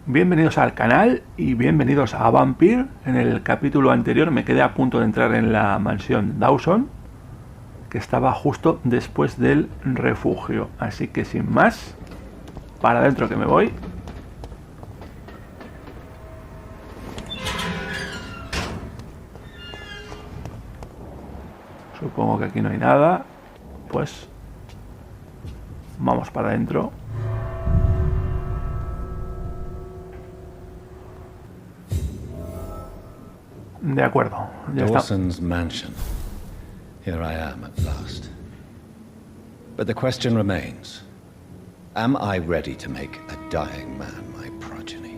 Bienvenidos al canal y bienvenidos a VAMPYR. En el capítulo anterior me quedé a punto de entrar en la mansión Dawson, que estaba justo después del refugio. Así que sin más, para adentro que me voy. Supongo que aquí no hay nada. Pues vamos para adentro. De acuerdo, ya está. Dawson's mansion. Here I am at last. But the question remains. Am I ready to make a dying man my progeny?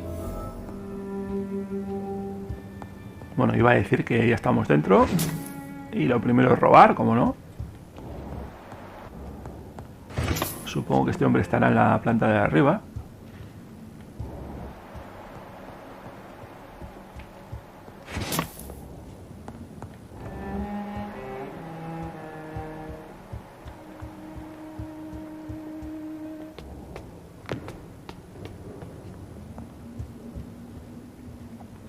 Bueno, iba a decir que ya estamos dentro. Y lo primero es robar, como no. Supongo que este hombre estará en la planta de arriba.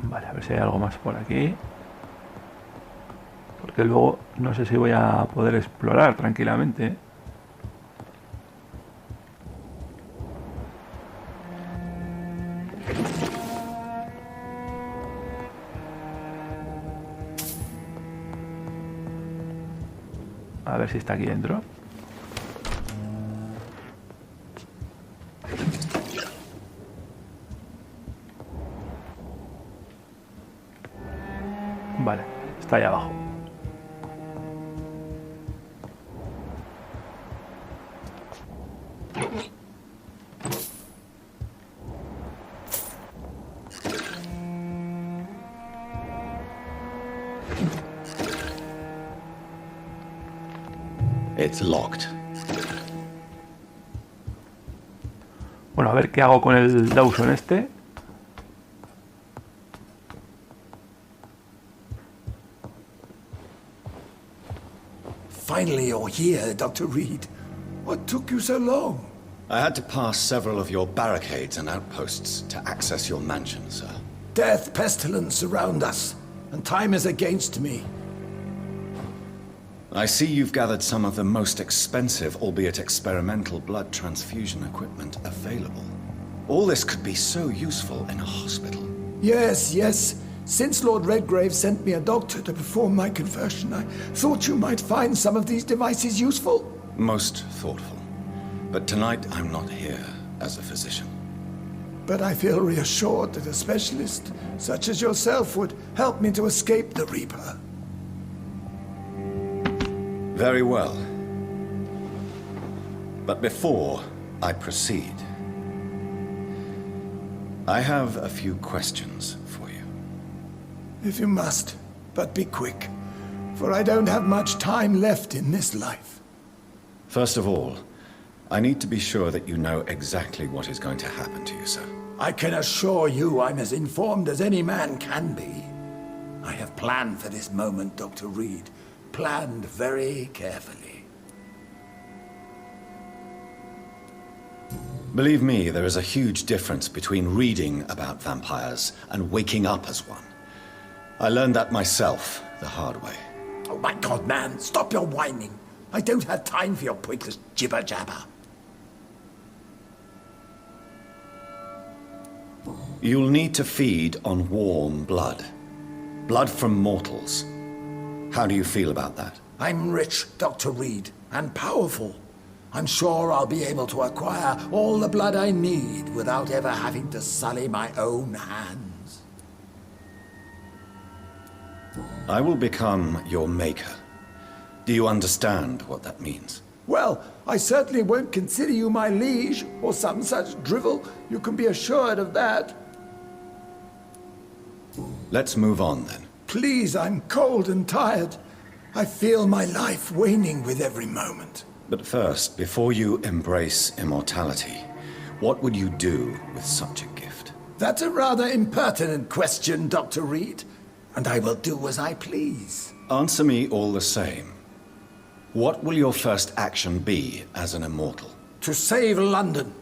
Vale, a ver si hay algo más por aquí. Porque luego no sé si voy a poder explorar tranquilamente. A ver si está aquí dentro. Vale, está ahí abajo. It's locked. Bueno, a ver qué hago con el Dawson este. Finally you're here, Dr. Reed. What took you so long? I had to pass several of your barricades and outposts to access your mansion, sir. Death, pestilence surround us, and time is against me. I see you've gathered some of the most expensive, albeit experimental, blood transfusion equipment available. All this could be so useful in a hospital. Yes. Since Lord Redgrave sent me a doctor to perform my conversion, I thought you might find some of these devices useful. Most thoughtful. But tonight I'm not here as a physician. But I feel reassured that a specialist such as yourself would help me to escape the Reaper. Very well. But before I proceed, I have a few questions for you. If you must, but be quick, for I don't have much time left in this life. First of all, I need to be sure that you know exactly what is going to happen to you, sir. I can assure you I'm as informed as any man can be. I have planned for this moment, Dr. Reed. Planned very carefully. Believe me, there is a huge difference between reading about vampires and waking up as one. I learned that myself the hard way. Oh my God, man, stop your whining. I don't have time for your pointless jibber-jabber. You'll need to feed on warm blood. Blood from mortals. How do you feel about that? I'm rich, Dr. Reed, and powerful. I'm sure I'll be able to acquire all the blood I need without ever having to sully my own hands. I will become your maker. Do you understand what that means? Well, I certainly won't consider you my liege or some such drivel. You can be assured of that. Let's move on then. Please, I'm cold and tired. I feel my life waning with every moment. But first, before you embrace immortality, what would you do with such a gift? That's a rather impertinent question, Dr. Reed, and I will do as I please. Answer me all the same. What will your first action be as an immortal? To save London.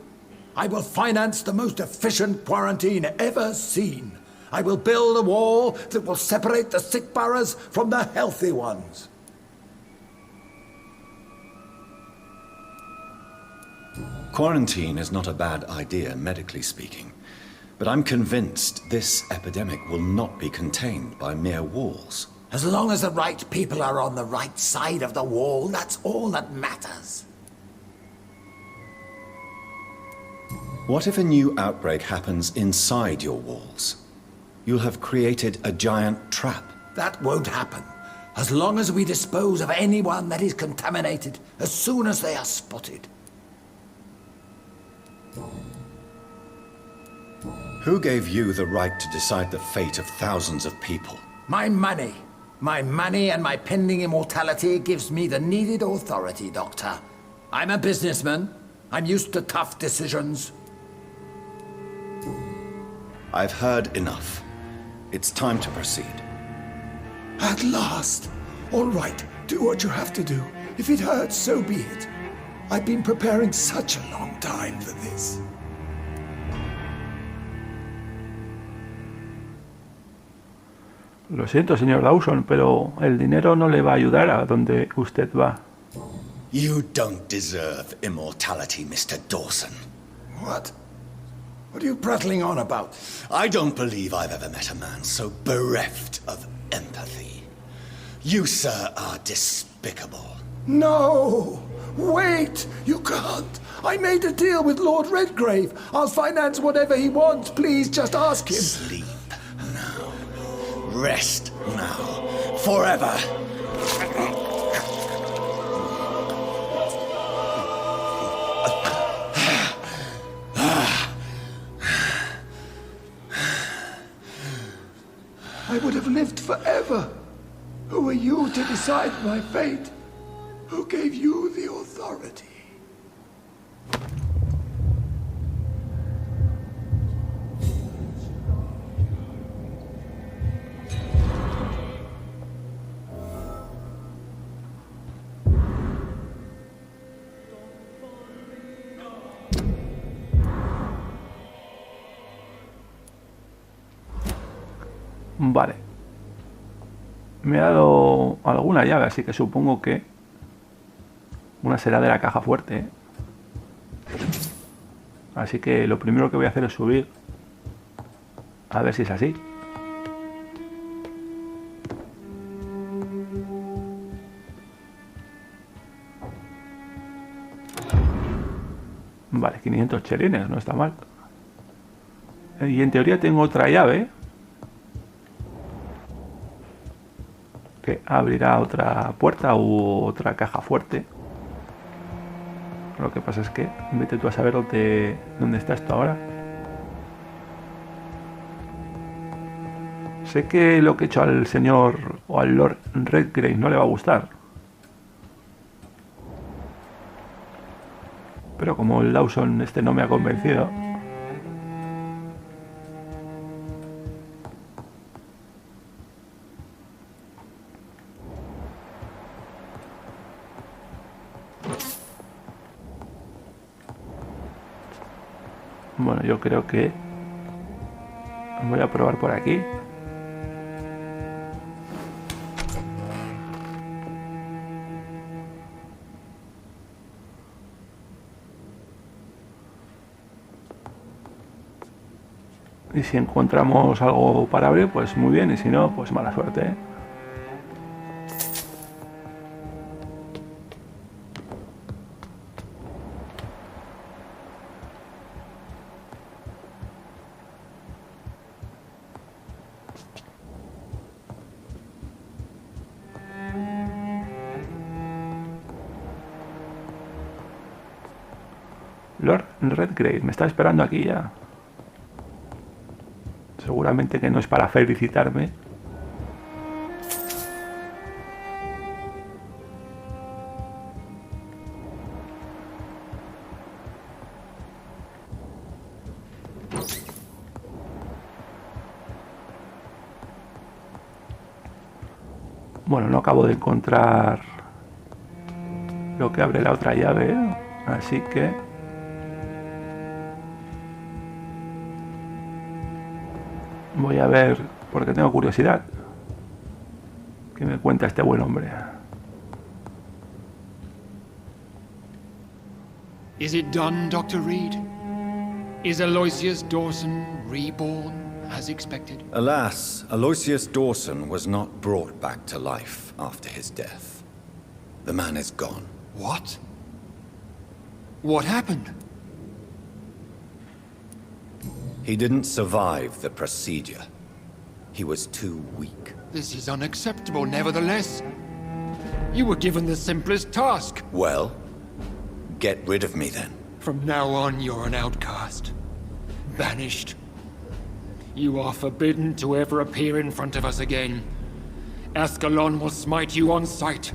I will finance the most efficient quarantine ever seen. I will build a wall that will separate the sick boroughs from the healthy ones. Quarantine is not a bad idea, medically speaking. But I'm convinced this epidemic will not be contained by mere walls. As long as the right people are on the right side of the wall, that's all that matters. What if a new outbreak happens inside your walls? You'll have created a giant trap. That won't happen. As long as we dispose of anyone that is contaminated as soon as they are spotted. Who gave you the right to decide the fate of thousands of people? My money. My money and my pending immortality gives me the needed authority, Doctor. I'm a businessman. I'm used to tough decisions. I've heard enough. It's time to proceed. At last! All right, do what you have to do. If it hurts, so be it. I've been preparing such a long time for this. Lo siento, señor Dawson, pero el dinero no le va a ayudar a donde usted va. You don't deserve immortality, Mr. Dawson. What? What are you prattling on about? I don't believe I've ever met a man so bereft of empathy. You, sir, are despicable. No! Wait! You can't! I made a deal with Lord Redgrave. I'll finance whatever he wants. Please, just ask him. Sleep now. Rest now. Forever. I would have lived forever. Who are you to decide my fate? Who gave you the authority? Vale. Me ha dado alguna llave, así que supongo que una será de la caja fuerte, ¿eh? Así que lo primero que voy a hacer es subir a ver si es así. Vale, 500 chelines, no está mal. Y en teoría tengo otra llave que abrirá otra puerta u otra caja fuerte. Lo que pasa es que vete tú a saber dónde está esto ahora. Sé que lo que he hecho al señor o al Lord Redgrave no le va a gustar, pero como el Dawson este no me ha convencido, bueno, yo creo que voy a probar por aquí. Y si encontramos algo para abrir, pues muy bien, y si no, pues mala suerte, ¿eh? Lord Redgrave me está esperando aquí ya. Seguramente que no es para felicitarme. Bueno, no acabo de encontrar lo que abre la otra llave, ¿eh? Así que Voy a ver, porque tengo curiosidad. ¿Qué me cuenta este buen hombre? Is it done, Dr. Reed? Is Aloysius Dawson reborn as expected? Alas, Aloysius Dawson was not brought back to life after his death. The man is gone. What? What happened? He didn't survive the procedure. He was too weak. This is unacceptable, nevertheless. You were given the simplest task. Well, get rid of me then. From now on, you're an outcast. Banished. You are forbidden to ever appear in front of us again. Ascalon will smite you on sight,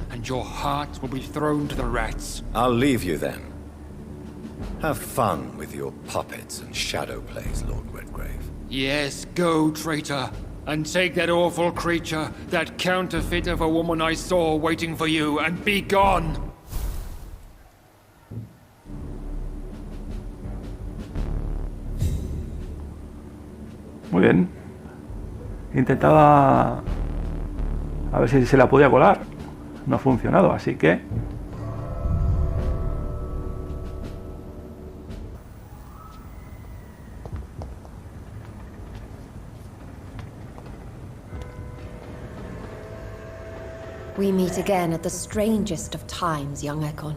and your heart will be thrown to the rats. I'll leave you then. Have fun with your puppets and shadow plays, Lord Redgrave. Yes, go, traitor, and take that awful creature, that counterfeit of a woman I saw waiting for you, and be gone! Muy bien. Intentaba a ver si se la podía colar. No ha funcionado, así que... We meet again at the strangest of times, young Ekon.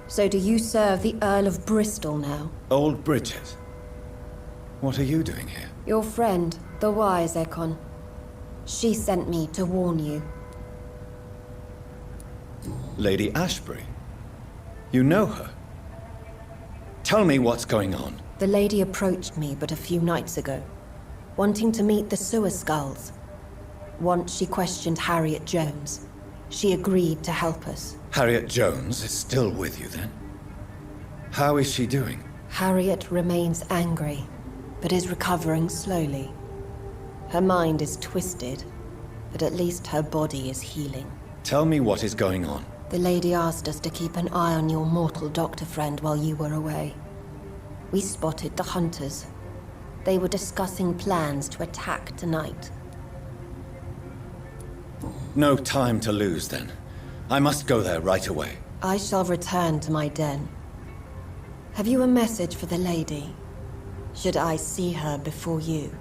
So do you serve the Earl of Bristol now? Old Bridget. What are you doing here? Your friend, the wise Ekon. She sent me to warn you. Lady Ashbury? You know her? Tell me what's going on. The lady approached me but a few nights ago, wanting to meet the sewer skulls. Once she questioned Harriet Jones. She agreed to help us. Harriet Jones is still with you then? How is she doing? Harriet remains angry, but is recovering slowly. Her mind is twisted, but at least her body is healing. Tell me what is going on. The lady asked us to keep an eye on your mortal doctor friend while you were away. We spotted the hunters. They were discussing plans to attack tonight. No time to lose then. I must go there right away. I shall return to my den. Have you a message for the lady? Should I see her before you?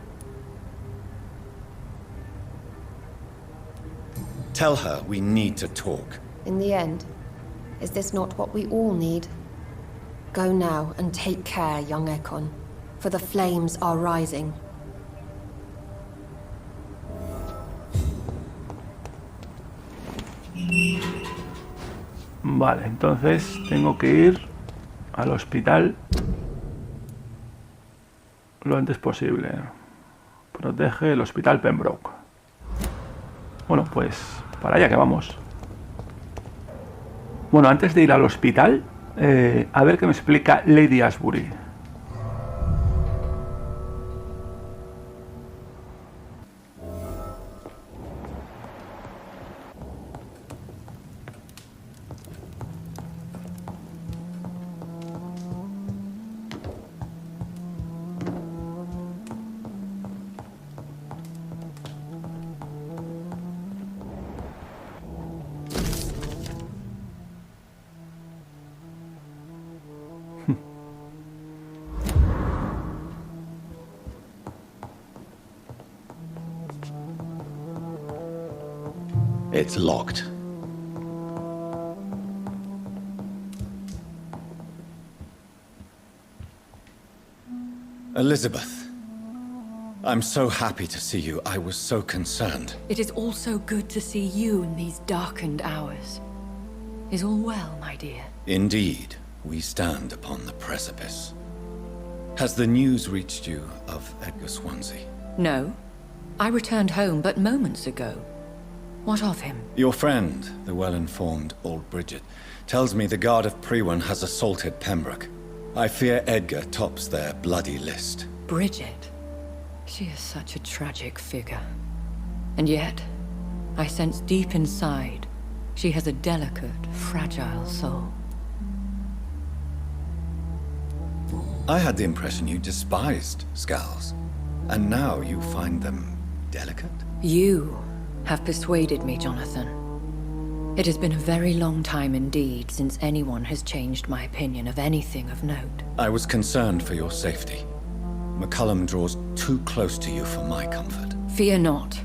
Tell her we need to talk. In the end, is this not what we all need? Go now and take care, young Ekon, for the flames are rising. Vale, entonces tengo que ir al hospital lo antes posible. Protege el hospital Pembroke. Bueno, pues para allá que vamos. Bueno, antes de ir al hospital, a ver qué me explica Lady Ashbury. It's locked. Elizabeth, I'm so happy to see you. I was so concerned. It is also good to see you in these darkened hours. Is all well, my dear? Indeed, we stand upon the precipice. Has the news reached you of Edgar Swansea? No. I returned home but moments ago. What of him? Your friend, the well-informed old Bridget, tells me the Guard of Priwen has assaulted Pembroke. I fear Edgar tops their bloody list. Bridget? She is such a tragic figure. And yet, I sense deep inside, she has a delicate, fragile soul. I had the impression you despised Scowls. And now you find them delicate? You have persuaded me, Jonathan. It has been a very long time indeed since anyone has changed my opinion of anything of note. I was concerned for your safety. McCullum draws too close to you for my comfort. Fear not.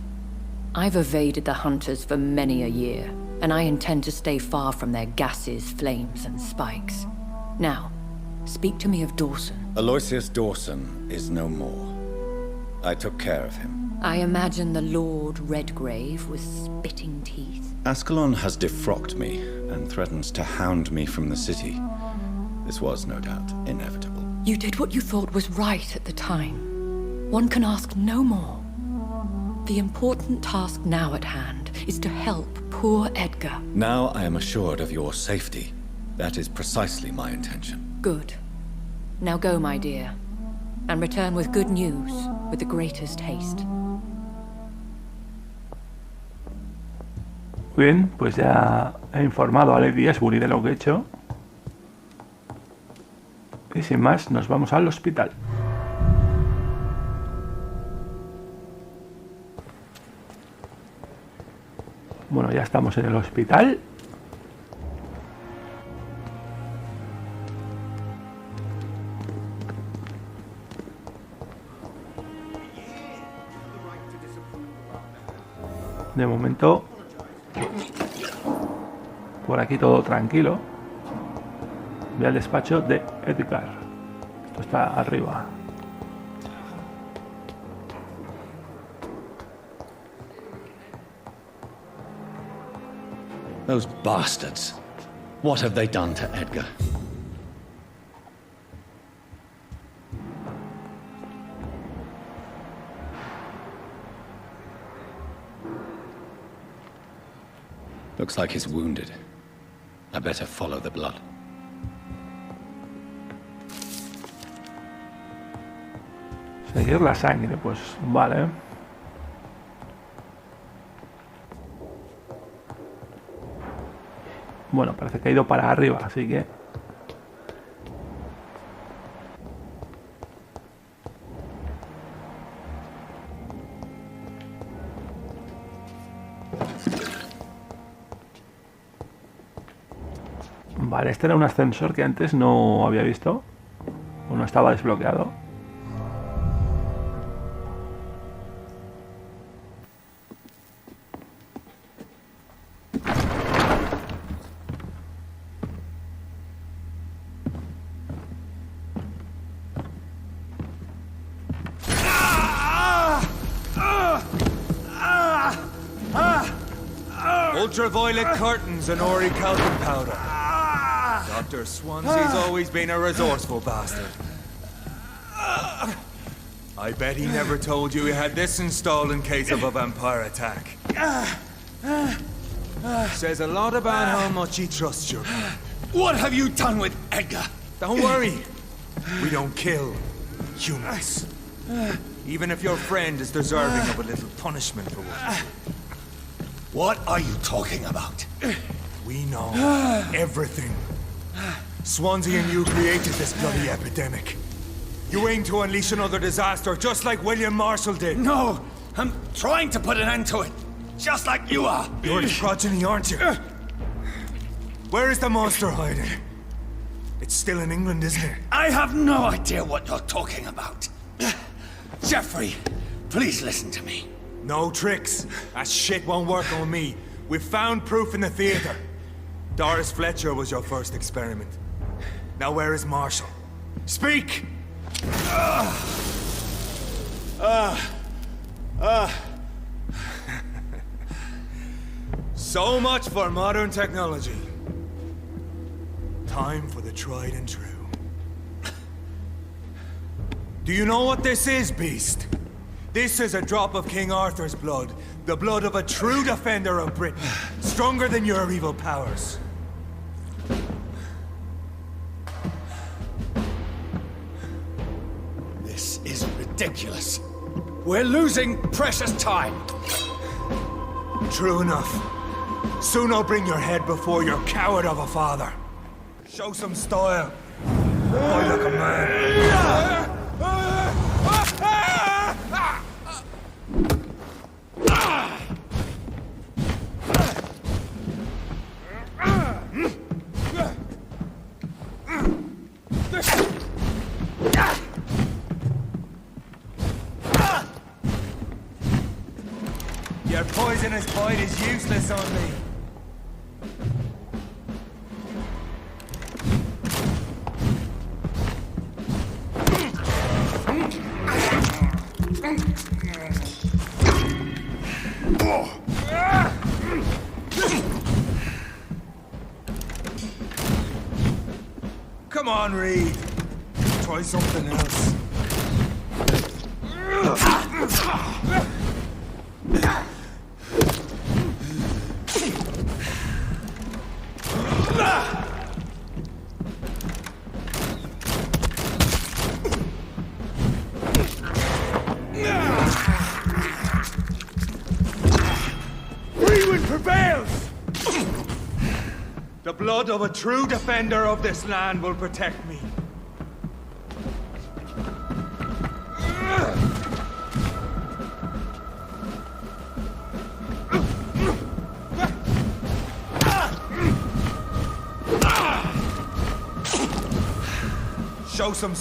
I've evaded the hunters for many a year, and I intend to stay far from their gases, flames, and spikes. Now, speak to me of Dawson. Aloysius Dawson is no more. I took care of him. I imagine the Lord Redgrave was spitting teeth. Ascalon has defrocked me and threatens to hound me from the city. This was, no doubt, inevitable. You did what you thought was right at the time. One can ask no more. The important task now at hand is to help poor Edgar. Now I am assured of your safety. That is precisely my intention. Good. Now go, my dear, and return with good news with the greatest haste. Bien, pues ya he informado a Lady Ashbury de lo que he hecho. Y sin más, nos vamos al hospital. Bueno, ya estamos en el hospital. De momento, por aquí todo tranquilo. Voy al despacho de Edgar. Esto está arriba. Those bastards. What have they done to Edgar? Looks like he's wounded. I better follow the blood. Seguir la sangre, pues vale. Bueno, parece que ha ido para arriba, así que... Vale, este era un ascensor que antes no había visto. O no estaba desbloqueado. Ultraviolet curtains and Ori calcium powder. Dr. Swansea's always been a resourceful bastard. I bet he never told you he had this installed in case of a vampire attack. Says a lot about how much he trusts you. What have you done with Edgar? Don't worry. We don't kill humans. Even if your friend is deserving of a little punishment for what he did. What are you talking about? We know everything. Swansea and you created this bloody epidemic. You aim to unleash another disaster, just like William Marshall did. No, I'm trying to put an end to it, just like you are. You're the progeny, aren't you? Where is the monster hiding? It's still in England, isn't it? I have no idea what you're talking about. Jeffrey, please listen to me. No tricks. That shit won't work on me. We've found proof in the theater. Doris Fletcher was your first experiment. Now where is Marshall? Speak! So much for modern technology. Time for the tried and true. Do you know what this is, Beast? This is a drop of King Arthur's blood. The blood of a true defender of Britain. Stronger than your evil powers. This is ridiculous. We're losing precious time. True enough. Soon I'll bring your head before your coward of a father. Show some style. Boy, like a man. Your poisonous bite is useless on me. Come on, Reed. Try something else. Freewind prevails! The blood of a true defender of this land will protect me. Show some...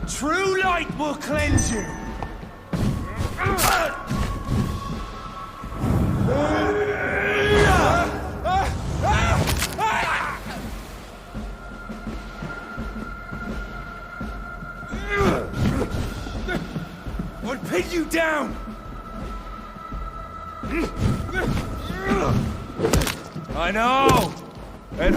True light will cleanse you! I'll pin you down! I know! And...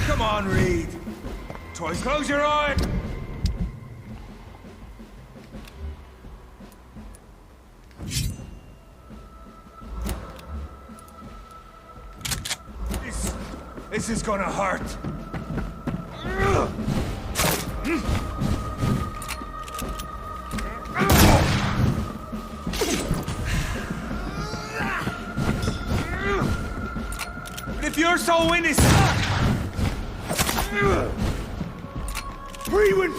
Come on, Reed. Try close your eye. This is gonna hurt. But if you're so innocent, Freewind.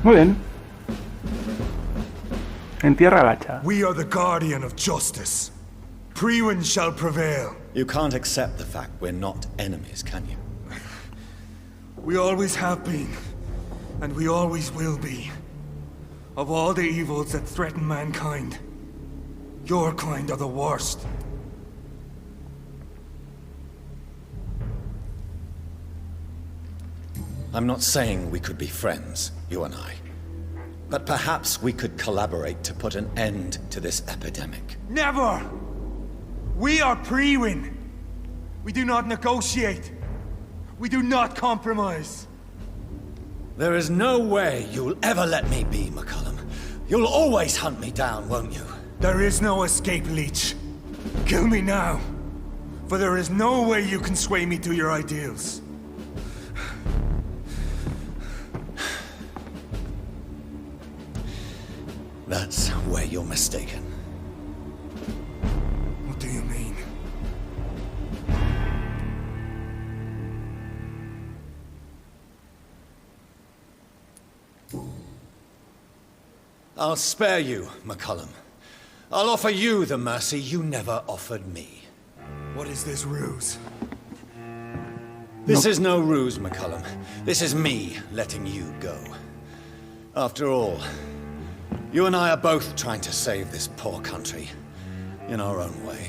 Muy bien. Entierra el hacha. We are the guardian of justice. Freewind shall prevail. You can't accept the fact we're not enemies, can you? We always have been, and we always will be. Of all the evils that threaten mankind, your kind are the worst. I'm not saying we could be friends, you and I. But perhaps we could collaborate to put an end to this epidemic. Never! We are Freewind. We do not negotiate. We do not compromise. There is no way you'll ever let me be, McCullum. You'll always hunt me down, won't you? There is no escape, Leech. Kill me now. For there is no way you can sway me to your ideals. That's where you're mistaken. What do you mean? I'll spare you, McCullum. I'll offer you the mercy you never offered me. What is this ruse? This is no ruse, McCullum. This is me letting you go. After all, you and I are both trying to save this poor country, in our own way.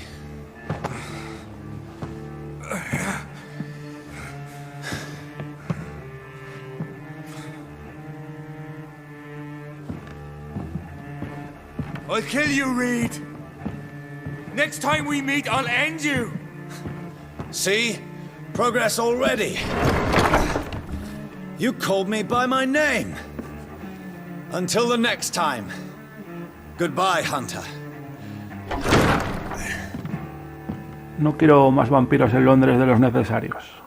I'll kill you, Reed! Next time we meet, I'll end you! See? Progress already. You called me by my name. Until the next time. Goodbye, Hunter. No quiero más vampiros en Londres de los necesarios.